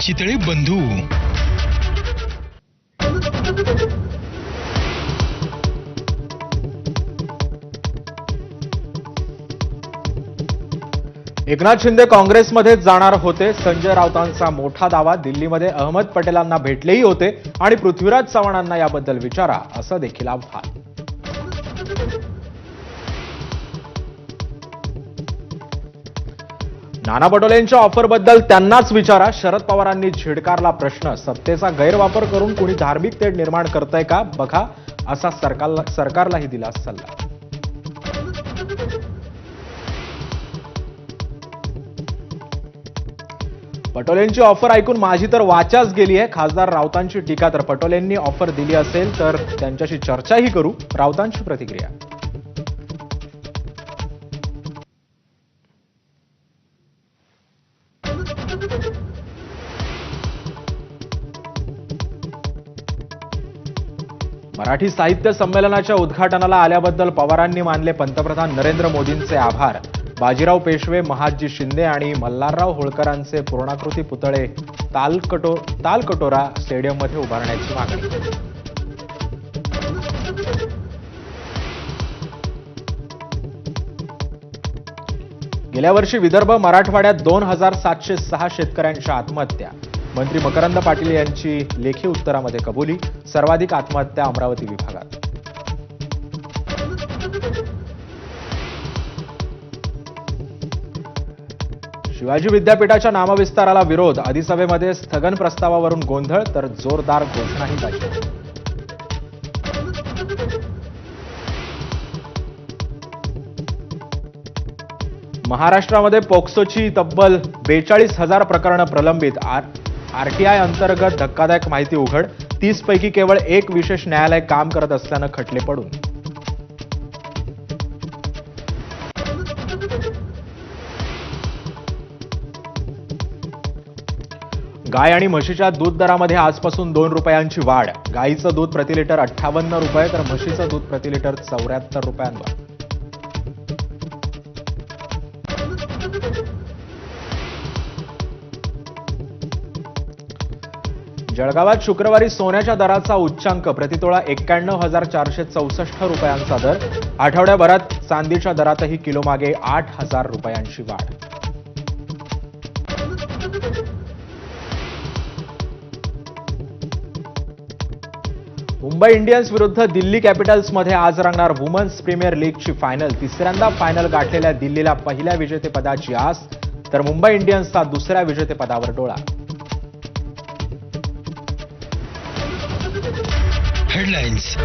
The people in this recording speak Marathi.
चितळे बंधू. एकनाथ शिंदे काँग्रेसमध्ये जाणार होते. संजय राऊतांचा मोठा दावा. दिल्लीमध्ये अहमद पटेलांना भेटलेही होते आणि पृथ्वीराज चव्हाणांना याबद्दल विचारा असं देखील आव्हान. नाना पटोलेंच्या ऑफरबद्दल त्यांनाच विचारा. शरद पवारांनी झिडकारला प्रश्न. सत्तेचा गैरवापर करून कुणी धार्मिक तेढ निर्माण करतंय का बघा असा सरकारलाही दिला सल्ला. पटोलेंची ऑफर ऐकून माझी तर वाचाच गेली आहे. खासदार राऊतांची टीका. तर पटोलेंनी ऑफर दिली असेल तर त्यांच्याशी चर्चाही करू. राऊतांची प्रतिक्रिया. मराठी साहित्य संमेलनाच्या उद्घाटनाला आल्याबद्दल पवारांनी मानले पंतप्रधान नरेंद्र मोदींचे आभार. बाजीराव पेशवे, महादजी शिंदे आणि मल्हारराव होळकरांचे पूर्णाकृती पुतळे तालकटोरा स्टेडियममध्ये उभारण्याची मागणी. गेल्या वर्षी विदर्भ मराठवाड्यात 2706 शेतकऱ्यांच्या आत्महत्या. मंत्री मकरंद पाटील यांची लेखी उत्तरामध्ये कबुली. सर्वाधिक आत्महत्या अमरावती विभागात. शिवाजी विद्यापीठाच्या नामविस्ताराला विरोध. अधिसभेमध्ये स्थगन प्रस्तावावरून गोंधळ तर जोरदार घोषणाही. महाराष्ट्रामध्ये पोक्सोची तब्बल 42,000 प्रकरणं प्रलंबित. आरटीआय अंतर्गत धक्कादायक माहिती उघड. 30 पैकी केवळ एक विशेष न्यायालय काम करत असल्यानं खटले पडून. गाय आणि म्हशीच्या दूध दरामध्ये आजपासून 2 रुपयांची वाढ. गाईचं दूध प्रति लिटर 58 रुपये तर म्हशीचं दूध प्रति लिटर 74 रुपयांवर. जळगावात शुक्रवारी सोन्याच्या दराचा उच्चांक. प्रतितोळा 91,464 रुपयांचा दर. आठवड्याभरात चांदीच्या दरातही किलोमागे 8,000 रुपयांची वाढ. मुंबई इंडियन्स विरुद्ध दिल्ली कॅपिटल्समध्ये आज रंगणार वुमन्स प्रीमियर लीगची फायनल. तिसऱ्यांदा फायनल गाठलेल्या दिल्लीला पहिल्या विजेतेपदाची आस तर मुंबई इंडियन्सचा दुसऱ्या विजेतेपदावर डोळा. हेडलाईन्स